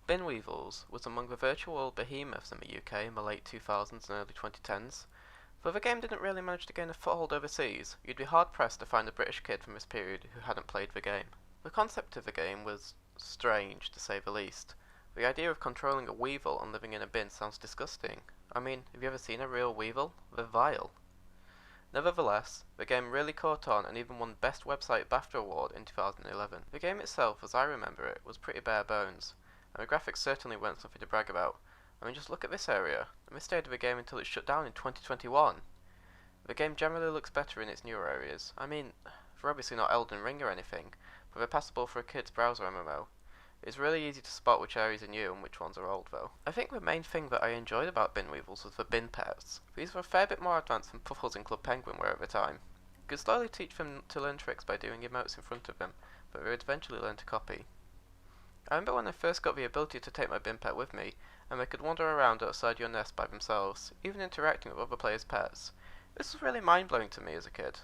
Bin Weevils was among the virtual world behemoths in the UK in the late 2000s and early 2010s. Though the game didn't really manage to gain a foothold overseas, you'd be hard pressed to find a British kid from this period who hadn't played the game. The concept of the game was strange, to say the least. The idea of controlling a weevil and living in a bin sounds disgusting. I mean, have you ever seen a real weevil? They're vile. Nevertheless, the game really caught on and even won Best Website BAFTA Award in 2011. The game itself, as I remember it, was pretty bare bones, and the graphics certainly weren't something to brag about. I mean, just look at this area, and this stayed with the game until it shut down in 2021. The game generally looks better in its newer areas. I mean, they're obviously not Elden Ring or anything, but they're passable for a kid's browser MMO. It's really easy to spot which areas are new and which ones are old though. I think the main thing that I enjoyed about Bin Weevils was the bin pets. These were a fair bit more advanced than Puffles and Club Penguin were at the time. You could slowly teach them to learn tricks by doing emotes in front of them, but they would eventually learn to copy. I remember when I first got the ability to take my bin pet with me, and they could wander around outside your nest by themselves, even interacting with other players' pets. This was really mind-blowing to me as a kid.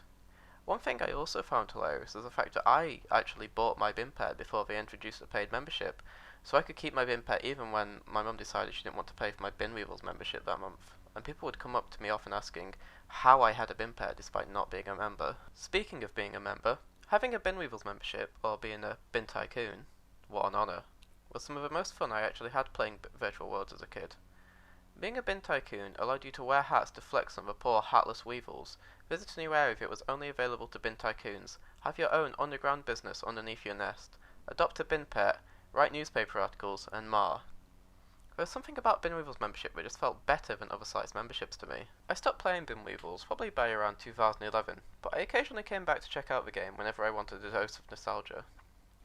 One thing I also found hilarious is the fact that I actually bought my bin pet before they introduced a paid membership, so I could keep my bin pet even when my mum decided she didn't want to pay for my Bin Weevils membership that month, and people would come up to me often asking how I had a bin pet despite not being a member. Speaking of being a member, having a Bin Weevils membership, or being a bin tycoon, what an honour, was some of the most fun I actually had playing virtual worlds as a kid. Being a bin tycoon allowed you to wear hats to flex on the poor hatless weevils, visit a new area if it was only available to bin tycoons, have your own underground business underneath your nest, adopt a bin pet, write newspaper articles, and more. There was something about Bin Weevils membership that just felt better than other sites' memberships to me. I stopped playing Bin Weevils probably by around 2011, but I occasionally came back to check out the game whenever I wanted a dose of nostalgia.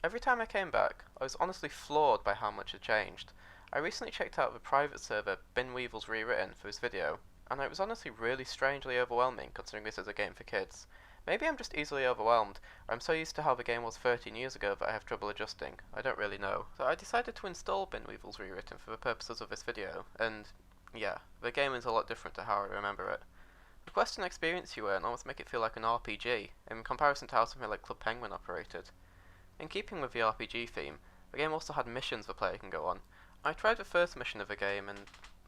Every time I came back, I was honestly floored by how much had changed. I recently checked out the private server Bin Weevils Rewritten for this video, and it was honestly really strangely overwhelming considering this is a game for kids. Maybe I'm just easily overwhelmed, or I'm so used to how the game was 13 years ago that I have trouble adjusting. I don't really know. So I decided to install Bin Weevils Rewritten for the purposes of this video, and yeah, the game is a lot different to how I remember it. The quest and experience you earn almost make it feel like an RPG, in comparison to how something like Club Penguin operated. In keeping with the RPG theme, the game also had missions the player can go on. I tried the first mission of the game and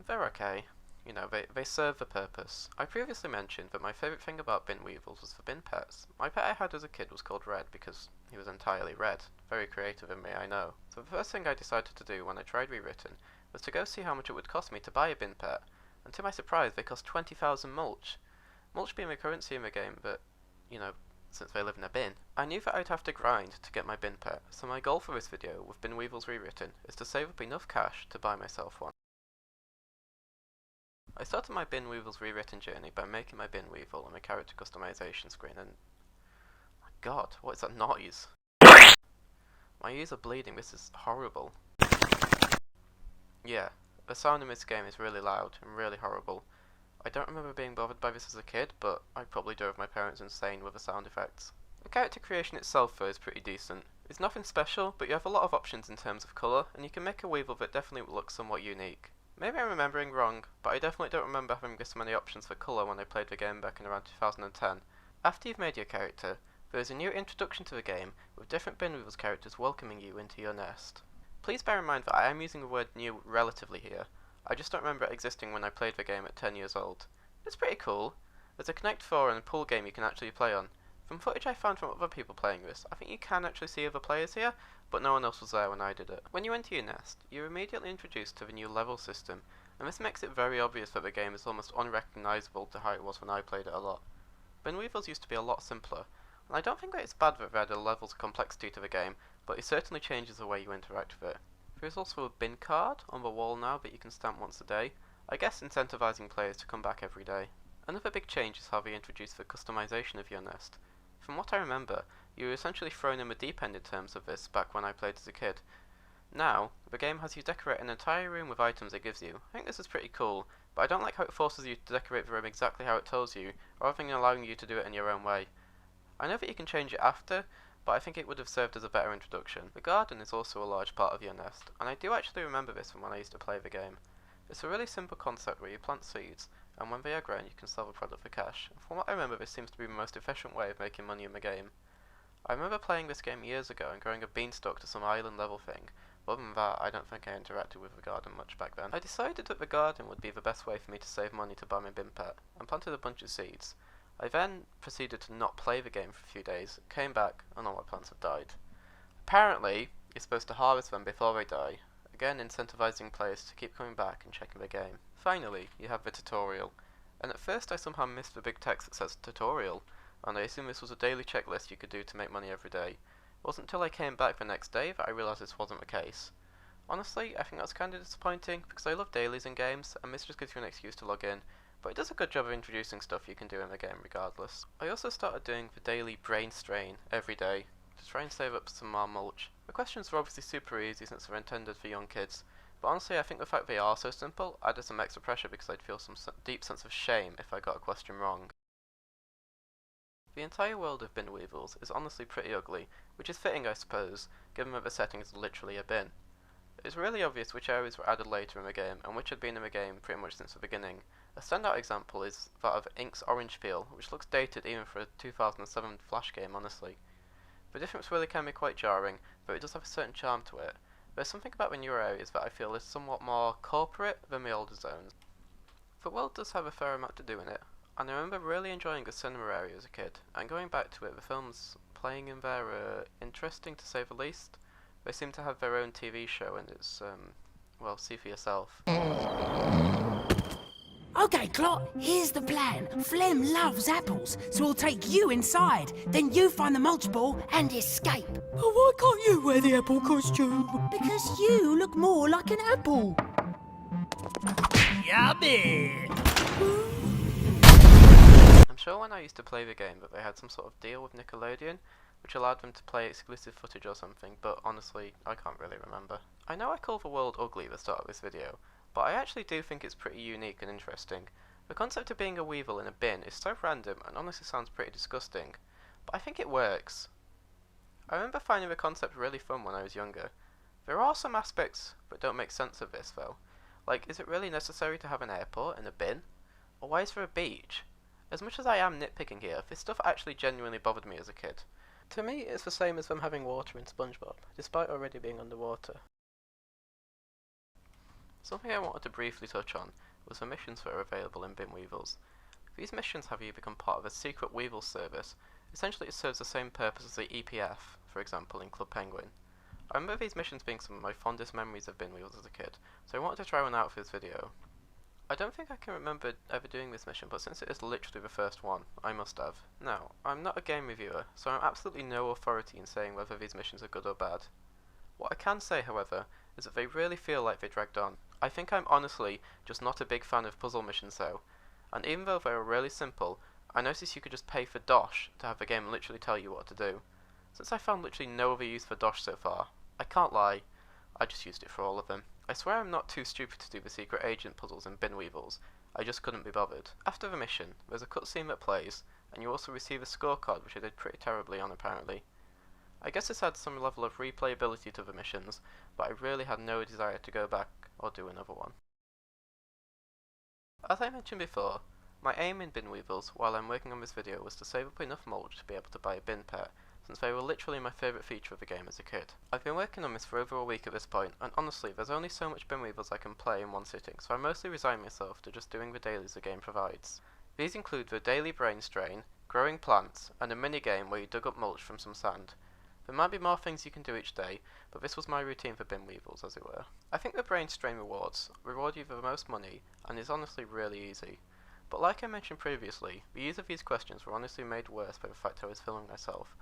they're okay. You know, they serve the purpose. I previously mentioned that my favourite thing about Bin Weevils was the bin pets. My pet I had as a kid was called Red because he was entirely red. Very creative in me, I know. So the first thing I decided to do when I tried Rewritten was to go see how much it would cost me to buy a bin pet, and to my surprise they cost 20,000 mulch. Mulch being the currency in the game, but, you know, since they live in a bin. I knew that I'd have to grind to get my bin pet, so my goal for this video with Bin Weevils Rewritten is to save up enough cash to buy myself one. I started my Bin Weevils Rewritten journey by making my Bin Weevil on my character customization screen and... my god, what is that noise? My ears are bleeding, this is horrible. Yeah, the sound in this game is really loud and really horrible. I don't remember being bothered by this as a kid, but I probably drove my parents insane with the sound effects. The character creation itself though is pretty decent. It's nothing special, but you have a lot of options in terms of colour, and you can make a Weevil that definitely looks somewhat unique. Maybe I'm remembering wrong, but I definitely don't remember having this many options for colour when I played the game back in around 2010. After you've made your character, there is a new introduction to the game, with different Bin Weevils characters welcoming you into your nest. Please bear in mind that I am using the word new relatively here. I just don't remember it existing when I played the game at 10 years old. It's pretty cool. There's a Connect 4 and a pool game you can actually play on. From footage I found from other people playing this, I think you can actually see other players here, but no one else was there when I did it. When you enter your nest, you're immediately introduced to the new level system, and this makes it very obvious that the game is almost unrecognisable to how it was when I played it a lot. Bin Weevils used to be a lot simpler, and I don't think that it's bad that they added levels of complexity to the game, but it certainly changes the way you interact with it. There is also a bin card on the wall now that you can stamp once a day, I guess incentivising players to come back every day. Another big change is how they introduced the customisation of your nest. From what I remember, you were essentially thrown in the deep end in terms of this back when I played as a kid. Now, the game has you decorate an entire room with items it gives you. I think this is pretty cool, but I don't like how it forces you to decorate the room exactly how it tells you, rather than allowing you to do it in your own way. I know that you can change it after, but I think it would have served as a better introduction. The garden is also a large part of your nest, and I do actually remember this from when I used to play the game. It's a really simple concept where you plant seeds, and when they are grown you can sell the product for cash. And from what I remember, this seems to be the most efficient way of making money in the game. I remember playing this game years ago and growing a beanstalk to some island level thing, Other than that, I don't think I interacted with the garden much back then. I decided that the garden would be the best way for me to save money to buy my bin pet, and planted a bunch of seeds. I then proceeded to not play the game for a few days, came back, and all my plants have died. Apparently, you're supposed to harvest them before they die, again incentivizing players to keep coming back and checking the game. Finally, you have the tutorial, and at first I somehow missed the big text that says tutorial, and I assumed this was a daily checklist you could do to make money every day. It wasn't until I came back the next day that I realised this wasn't the case. Honestly, I think that's kind of disappointing, because I love dailies in games, and this just gives you an excuse to log in, but it does a good job of introducing stuff you can do in the game regardless. I also started doing the daily brain strain every day, to try and save up some more mulch. The questions are obviously super easy since they're intended for young kids, but honestly I think the fact they are so simple added some extra pressure because I'd feel some deep sense of shame if I got a question wrong. The entire world of bin Weevils is honestly pretty ugly, which is fitting I suppose, given that the setting is literally a bin. It's really obvious which areas were added later in the game, and which had been in the game pretty much since the beginning. A standout example is that of Ink's orange peel, which looks dated even for a 2007 Flash game honestly. The difference really can be quite jarring, but it does have a certain charm to it. There's something about the newer areas that I feel is somewhat more corporate than the older zones. The world does have a fair amount to do in it, and I remember really enjoying the cinema area as a kid, and going back to it, the films playing in there are interesting to say the least. They seem to have their own TV show, and it's, well, see for yourself. Okay, Clot, here's the plan. Flem loves apples, so we'll take you inside. Then you find the mulch ball and escape. Well, why can't you wear the apple costume? Because you look more like an apple. Yummy! I'm sure when I used to play the game that they had some sort of deal with Nickelodeon, which allowed them to play exclusive footage or something, but honestly, I can't really remember. I know I call the world ugly at the start of this video, but I actually do think it's pretty unique and interesting. The concept of being a weevil in a bin is so random and honestly sounds pretty disgusting, but I think it works. I remember finding the concept really fun when I was younger. There are some aspects that don't make sense of this though. Like, is it really necessary to have an airport in a bin? Or why is there a beach? As much as I am nitpicking here, this stuff actually genuinely bothered me as a kid. To me, it's the same as them having water in SpongeBob, despite already being underwater. Something I wanted to briefly touch on was the missions that are available in Bin Weevils. These missions have you become part of a secret Weevil service. Essentially it serves the same purpose as the EPF, for example in Club Penguin. I remember these missions being some of my fondest memories of Bin Weevils as a kid, so I wanted to try one out for this video. I don't think I can remember ever doing this mission, but since it is literally the first one, I must have. Now, I'm not a game reviewer, so I'm absolutely no authority in saying whether these missions are good or bad. What I can say, however, is that they really feel like they dragged on. I think I'm honestly just not a big fan of puzzle missions though, and even though they were really simple, I noticed you could just pay for Dosh to have the game literally tell you what to do. Since I found literally no other use for Dosh so far, I can't lie, I just used it for all of them. I swear I'm not too stupid to do the secret agent puzzles in Bin Weevils, I just couldn't be bothered. After the mission, there's a cutscene that plays, and you also receive a scorecard which I did pretty terribly on apparently. I guess this adds some level of replayability to the missions, but I really had no desire to go back or do another one. As I mentioned before, my aim in Bin Weevils while I'm working on this video was to save up enough mulch to be able to buy a bin pet, since they were literally my favourite feature of the game as a kid. I've been working on this for over a week at this point, and honestly there's only so much Bin Weevils I can play in one sitting, so I mostly resign myself to just doing the dailies the game provides. These include the daily brain strain, growing plants, and a mini-game where you dug up mulch from some sand. There might be more things you can do each day, but this was my routine for Bin Weevils, as it were. I think the brain strain rewards reward you for the most money, and is honestly really easy. But like I mentioned previously, the use of these questions were honestly made worse by the fact I was filming myself.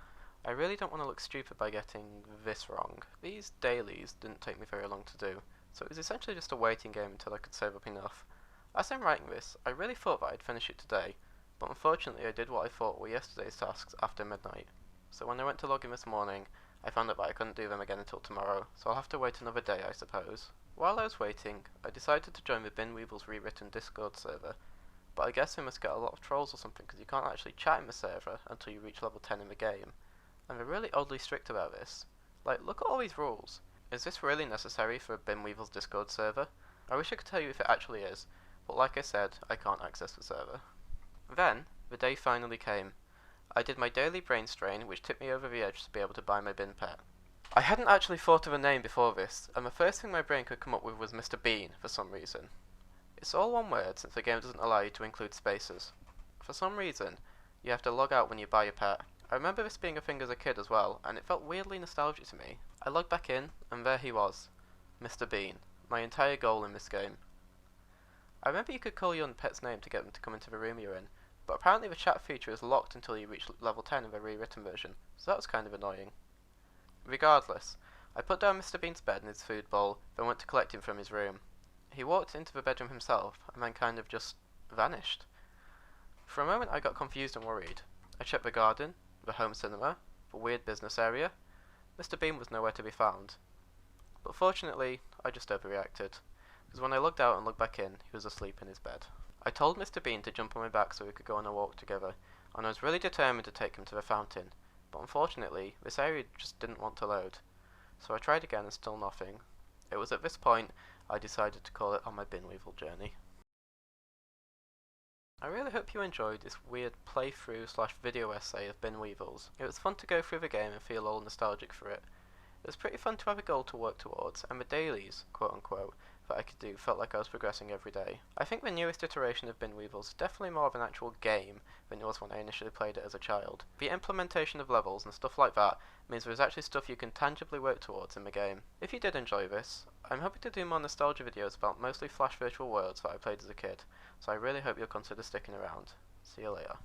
I really don't want to look stupid by getting this wrong. These dailies didn't take me very long to do, so it was essentially just a waiting game until I could save up enough. As I'm writing this, I really thought that I'd finish it today, but unfortunately I did what I thought were yesterday's tasks after midnight. So when I went to log in this morning, I found out that I couldn't do them again until tomorrow, so I'll have to wait another day I suppose. While I was waiting, I decided to join the Bin Weevils rewritten Discord server, but I guess we must get a lot of trolls or something because you can't actually chat in the server until you reach level 10 in the game, and they're really oddly strict about this. Like, look at all these rules. Is this really necessary for a Bin Weevils Discord server? I wish I could tell you if it actually is, but like I said, I can't access the server. Then, the day finally came. I did my daily brain strain, which tipped me over the edge to be able to buy my bin pet. I hadn't actually thought of a name before this, and the first thing my brain could come up with was Mr. Bean for some reason. It's all one word since the game doesn't allow you to include spaces. For some reason, you have to log out when you buy a pet. I remember this being a thing as a kid as well, and it felt weirdly nostalgic to me. I logged back in, and there he was, Mr. Bean, my entire goal in this game. I remember you could call your pet's name to get them to come into the room you're in, but apparently the chat feature is locked until you reach level 10 in the rewritten version, so that was kind of annoying. Regardless, I put down Mr. Bean's bed and his food bowl, then went to collect him from his room. He walked into the bedroom himself, and then kind of just vanished. For a moment I got confused and worried. I checked the garden, the home cinema, the weird business area. Mr. Bean was nowhere to be found. But fortunately, I just overreacted, because when I logged out and looked back in, he was asleep in his bed. I told Mr. Bean to jump on my back so we could go on a walk together, and I was really determined to take him to the fountain, but unfortunately, this area just didn't want to load. So I tried again and still nothing. It was at this point I decided to call it on my bin Weevil journey. I really hope you enjoyed this weird playthrough / video essay of Bin Weevils. It was fun to go through the game and feel all nostalgic for it. It was pretty fun to have a goal to work towards, and the dailies, quote unquote, that I could do felt like I was progressing every day. I think the newest iteration of Bin Weevils is definitely more of an actual game than it was when I initially played it as a child. The implementation of levels and stuff like that means there is actually stuff you can tangibly work towards in the game. If you did enjoy this, I'm hoping to do more nostalgia videos about mostly Flash virtual worlds that I played as a kid, so I really hope you'll consider sticking around. See you later.